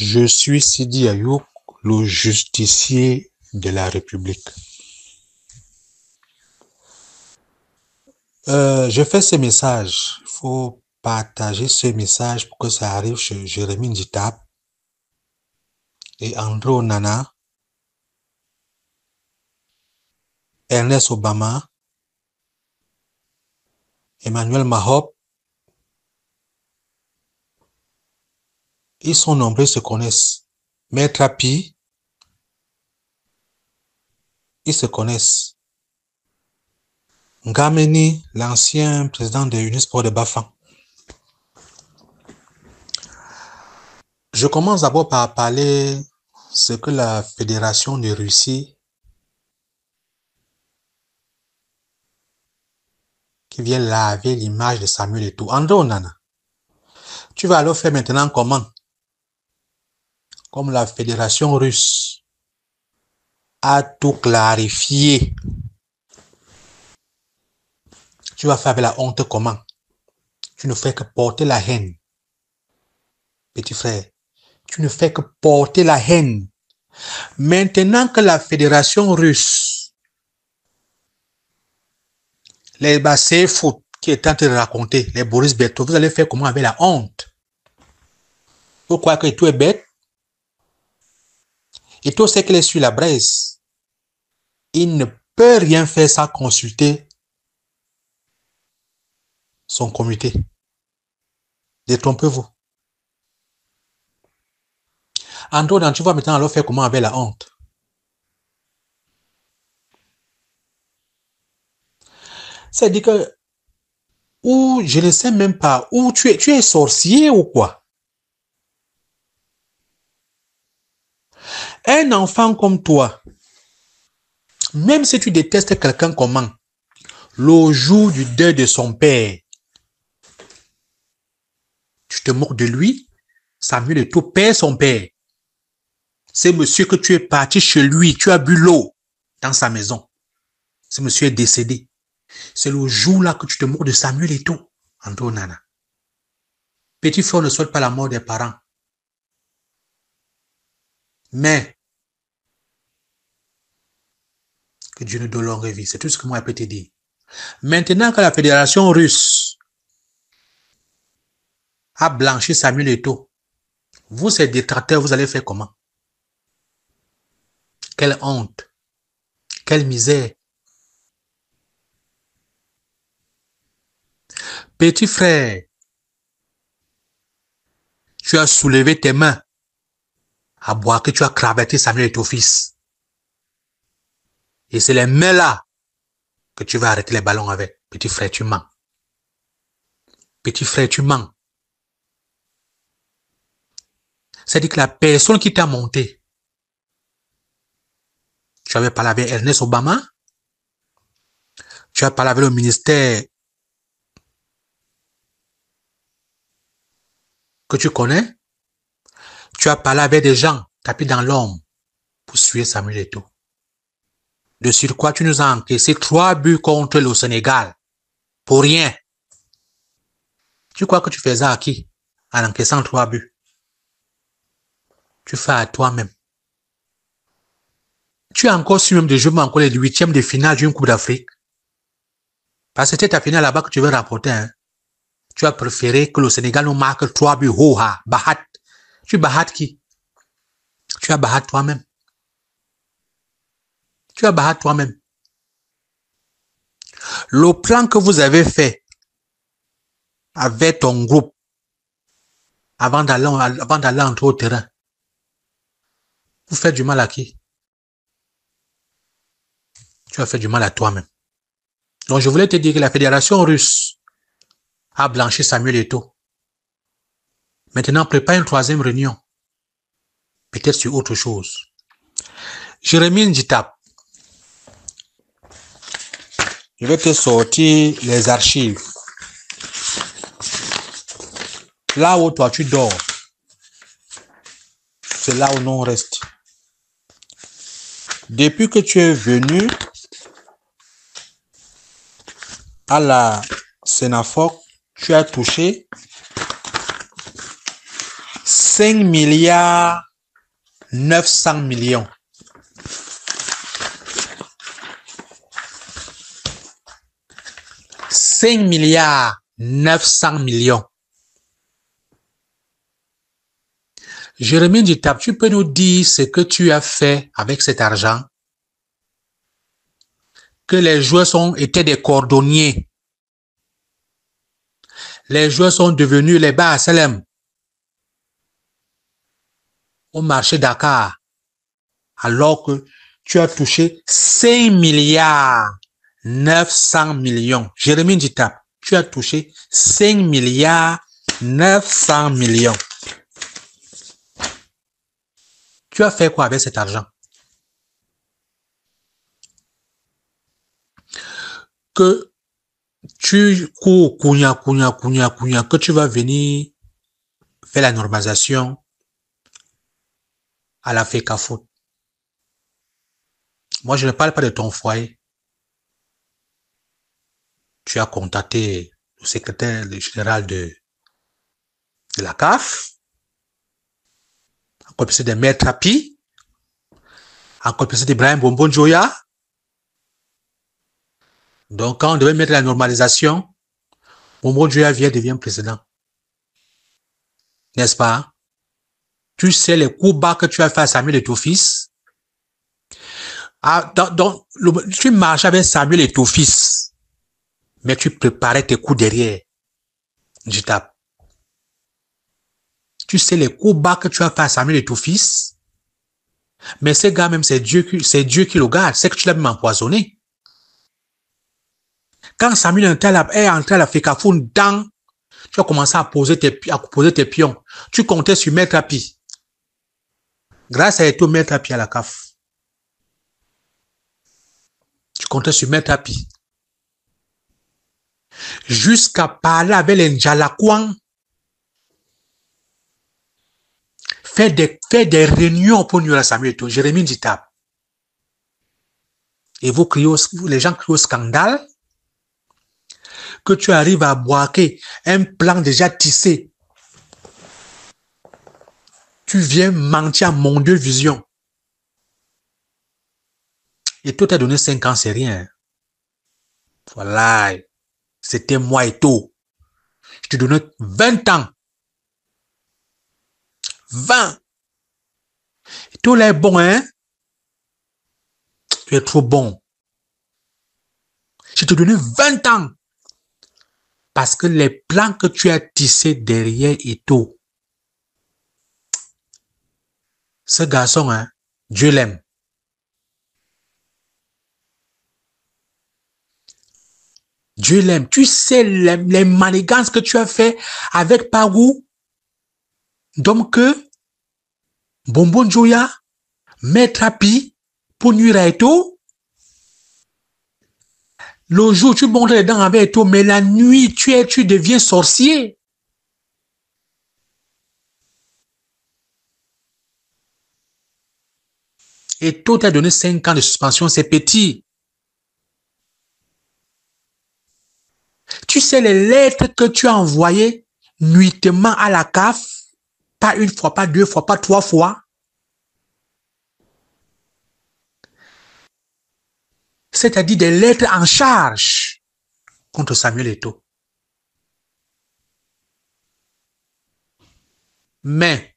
Je suis Sidi Ayouk, le justicier de la République. Je fais ce message. Il faut partager ce message pour que ça arrive chez Jérémy Nditap et André Onana, Ernest Obama, Emmanuel Mahop. Ils sont nombreux, se connaissent. Maître Api, ils se connaissent. Ngameni, l'ancien président de Unisport de Bafang. Je commence d'abord par parler ce que la Fédération de Russie qui vient laver l'image de Samuel Eto'o. André Onana, tu vas alors faire maintenant comment? Comme la Fédération russe a tout clarifié. Tu vas faire avec la honte comment? Tu ne fais que porter la haine. Petit frère, tu ne fais que porter la haine. Maintenant que la Fédération russe, les bassets foot qui est en train de raconter, les Boris Berthaud, vous allez faire comment avec la honte? Vous croyez que tout est bête? Et tout sait qu'il est sur la braise. Il ne peut rien faire sans consulter son comité. Détrompez-vous. André, tu vas maintenant alors faire comment avec la honte? C'est-à-dire que, ou je ne sais même pas, où tu es sorcier ou quoi? Un enfant comme toi, même si tu détestes quelqu'un comment, le jour du deuil de son père, tu te moques de lui, Samuel Eto'o perd son père. C'est monsieur que tu es parti chez lui, tu as bu l'eau dans sa maison. Ce monsieur est décédé. C'est le jour-là que tu te moques de Samuel Eto'o, André Onana. Petit frère ne souhaite pas la mort des parents. Mais, que Dieu nous donne longue vie. C'est tout ce que moi je peux te dire. Maintenant que la Fédération russe a blanchi Samuel Eto'o, vous, ces détracteurs, vous allez faire comment? Quelle honte. Quelle misère. Petit frère, tu as soulevé tes mains à boire que tu as cravaté Samuel Eto'o fils. Et c'est les mains là que tu vas arrêter les ballons avec. Petit frère, tu mens. Petit frère, tu mens. C'est-à-dire que la personne qui t'a monté, tu avais parlé avec Ernest Obama, tu as parlé avec le ministère que tu connais, tu as parlé avec des gens tapis dans l'ombre pour suivre Samuel Eto'o. De surcroît, tu nous as encaissé 3 buts contre le Sénégal. Pour rien. Tu crois que tu fais ça à qui? En encaissant 3 buts. Tu fais à toi-même. Tu as encore su même de jouer encore les 8e de finale d'une Coupe d'Afrique. Parce que c'était ta finale là-bas que tu veux rapporter. Hein? Tu as préféré que le Sénégal nous marque 3 buts. Ho-ha, Bahat. Tu Bahat qui? Tu as Bahat toi-même. Tu as Bahat toi-même. Le plan que vous avez fait avec ton groupe avant d'aller entrer au terrain, vous faites du mal à qui? Tu as fait du mal à toi-même. Donc je voulais te dire que la Fédération russe a blanchi Samuel Eto'o. Maintenant, prépare une 3e réunion. Peut-être sur autre chose. Jérémy Nditap, je vais te sortir les archives. Là où toi tu dors, c'est là où nous on reste. Depuis que tu es venu à la Sénafoc, tu as touché 5 milliards 900 millions. « 5 milliards 900 millions. » Jérémie Djitap, tu peux nous dire ce que tu as fait avec cet argent? Que les joueurs étaient des cordonniers. Les joueurs sont devenus les bas à Salem au marché Dakar, alors que tu as touché 5 milliards 900 millions. Jérémie Djitap, tu as touché 5 milliards 900 millions. Tu as fait quoi avec cet argent? Que tu cours, que tu vas venir faire la normalisation à la FECAFOOT. Moi, je ne parle pas de ton foyer. Tu as contacté le secrétaire général de la CAF, en compagnie de Maître Api, en compagnie d'Ibrahim Bonbon Joya. Donc, quand on devait mettre la normalisation, Bonbon Joya devient président. N'est-ce pas? Tu sais les coups bas que tu as fait à Samuel Eto'o-Fils. Ah, tu marchais avec Samuel Eto'o-Fils, mais tu préparais tes coups derrière. Djitap. Tu sais les coups bas que tu as fait à Samuel Eto'o-Fils, mais ce gars même, c'est Dieu qui le garde. C'est que tu l'as même empoisonné. Quand Samuel est entré à la FECAFOOT, tu as commencé à poser tes pions. Tu comptais sur Maître Api. Grâce à Eto'o, Maître Api à la CAF. Tu comptais sur Maître Api. Jusqu'à parler avec les Ndjalakouan. Faire des réunions pour nuire à Samuel Eto'o. Jérémie Djitap. Et les gens crient au scandale. Que tu arrives à boaquer un plan déjà tissé. Tu viens mentir à mon Dieu vision. Et toi, t'as donné 5 ans, c'est rien. Voilà. C'était moi et tout. Je te donnais 20 ans. 20. Et tout là est bon, hein? Tu es trop bon. Je te donnais 20 ans. Parce que les plans que tu as tissés derrière Eto'o, ce garçon, hein, Dieu l'aime. Dieu l'aime. Tu sais les manigances que tu as fait avec Pagou, donc Bonbon Joya, Maître Api, pour nuire à Eto'o. Le jour, tu montes les dents avec Eto'o, mais la nuit, tu deviens sorcier. Eto'o t'a donné 5 ans de suspension, c'est petit. Tu sais les lettres que tu as envoyées nuitement à la CAF, pas une fois, pas 2 fois, pas 3 fois. C'est-à-dire des lettres en charge contre Samuel Eto'o. Mais,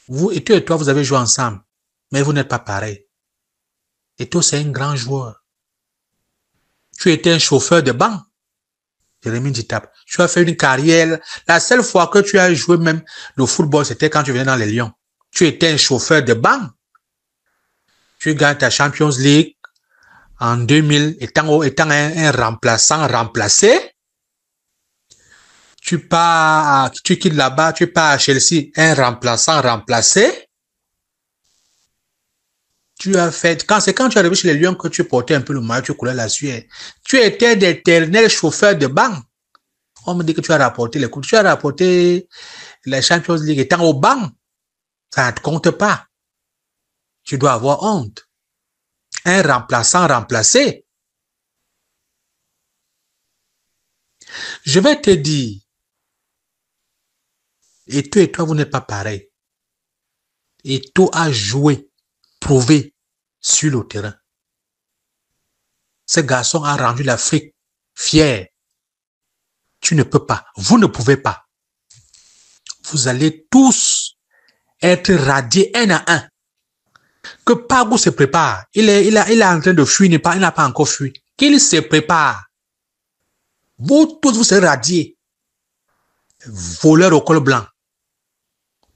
vous, Eto'o et toi, vous avez joué ensemble, mais vous n'êtes pas pareil. Eto'o, c'est un grand joueur. Tu étais un chauffeur de banc. Jérémie Djitap. Tu as fait une carrière. La seule fois que tu as joué même le football, c'était quand tu venais dans les Lions. Tu étais un chauffeur de banc. Tu gagnes ta Champions League en 2000, étant un remplaçant remplacé. Tu quittes là-bas, tu pars à Chelsea, un remplaçant remplacé. Tu as fait, c'est quand tu es arrivé chez les Lions que tu portais un peu le maillot, tu coulais la sueur. Tu étais d'éternel chauffeur de banc. On me dit que tu as rapporté les coups, tu as rapporté les Champions League étant au banc. Ça ne te compte pas. Tu dois avoir honte. Un remplaçant remplacé. Je vais te dire, Et toi, vous n'êtes pas pareil. Eto'o a joué, prouvé sur le terrain. Ce garçon a rendu l'Afrique fière. Tu ne peux pas, vous ne pouvez pas. Vous allez tous être radiés un à un. Que Pagou se prépare. Il est en train de fuir, il n'a pas encore fui. Qu'il se prépare. Vous tous, vous serez radiés. Voleurs au col blanc.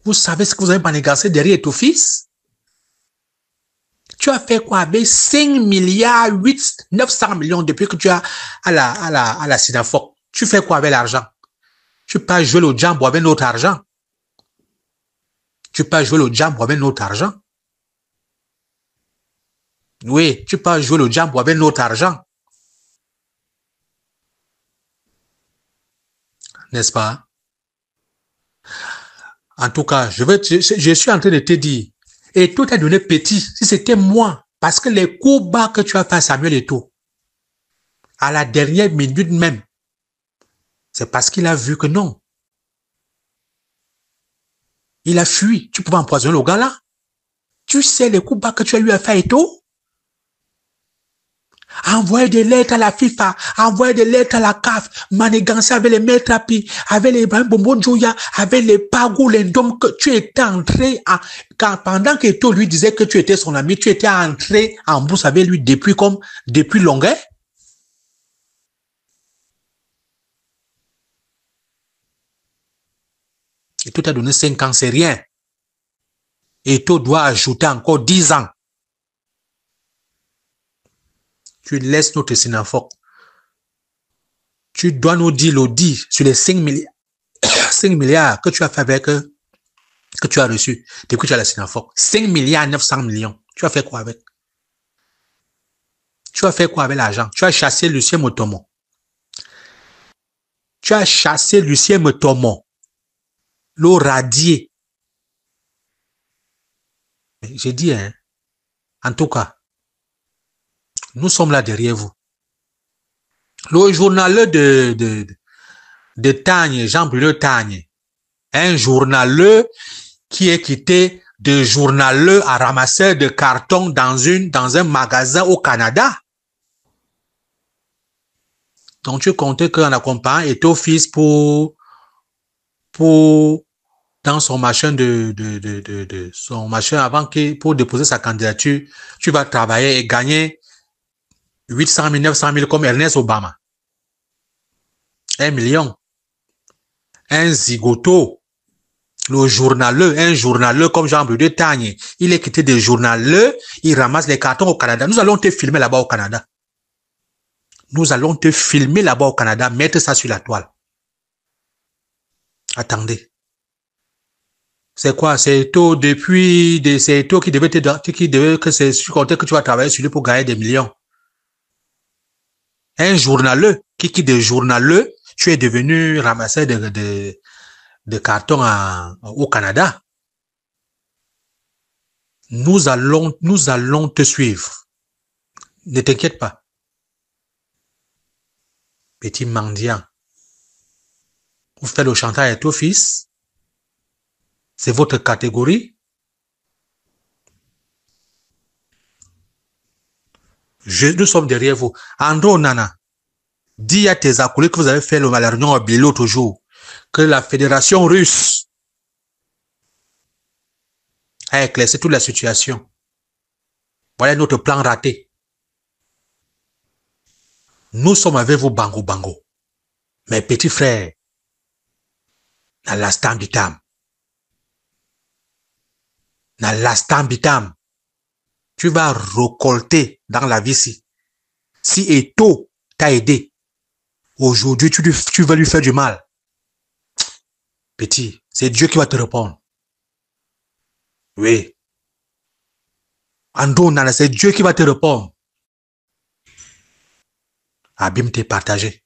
Vous savez ce que vous avez manigancé derrière ton fils? Tu as fait quoi avec 5 milliards 8 900 millions depuis que tu as à la Sinafoc? Tu fais quoi avec l'argent? Tu peux jouer le jambo avec notre argent. Tu peux jouer le jambo avec notre argent. Oui, tu peux jouer le jambo avec notre argent. N'est-ce pas? En tout cas, je suis en train de te dire, et tout est donné petit, si c'était moi, parce que les coups bas que tu as fait à Samuel Eto'o, à la dernière minute même, c'est parce qu'il a vu que non. Il a fui. Tu pouvais empoisonner le gars là. Tu sais les coups bas que tu as eu à faire Eto'o? Envoyer des lettres à la FIFA, envoyer des lettres à la CAF, manigancer avec les maîtres à pied, avec les Bombon Joya, avec les Pagou, les Dom, que tu étais entré pendant que Eto'o lui disait que tu étais son ami, tu étais entré en bourse avec lui depuis longueur. Et tout a donné 5 ans, c'est rien. Eto'o doit ajouter encore 10 ans. Tu laisses notre Sinafoc. Tu dois nous dire l'audit sur les 5 milliards que tu as fait avec, que tu as reçu depuis que tu as la Sinafoc. 5 milliards 900 millions. Tu as fait quoi avec? Tu as fait quoi avec l'argent? Tu as chassé Lucien Motomo. Tu as chassé Lucien Motomo. L'eau radié. J'ai dit, hein. En tout cas, nous sommes là derrière vous. Le journaleux de Tagne, Jean-Bruno Tagne, un journaleux qui est quitté de journaleux à ramasseur de carton dans un magasin au Canada. Donc, tu comptais qu'en accompagnant Eto'o fils pour dans son machin son machin avant pour déposer sa candidature, tu vas travailler et gagner 800 000, 900 000 comme Ernest Obama. 1 million. Un zigoto. Un journaleux comme Jean-Bruno Tagne. Il est quitté des journaleux, il ramasse les cartons au Canada. Nous allons te filmer là-bas au Canada. Nous allons te filmer là-bas au Canada, mettre ça sur la toile. Attendez. C'est quoi? C'est Eto'o c'est Eto'o qui devait tu comptais que tu vas travailler sur lui pour gagner des millions. Un journaleux qui quitte des journaleux, tu es devenu ramasseur de cartons au Canada. Nous allons te suivre. Ne t'inquiète pas. Petit mendiant. Vous faites le chantage à ton fils. C'est votre catégorie. Nous sommes derrière vous. Andro Nana, dis à tes acolytes que vous avez fait la réunion à Bilo l'autre jour, que la fédération russe a éclairci toute la situation. Voilà notre plan raté. Nous sommes avec vous, Bango Bango. Mes petits frères, dans l'instant du temps. Dans l'instant du temps. Tu vas récolter dans la vie si Eto'o t'a aidé. Aujourd'hui, tu vas lui faire du mal. Petit, c'est Dieu qui va te répondre. Oui. Ando Nana, c'est Dieu qui va te répondre. Abîme t'es partagé.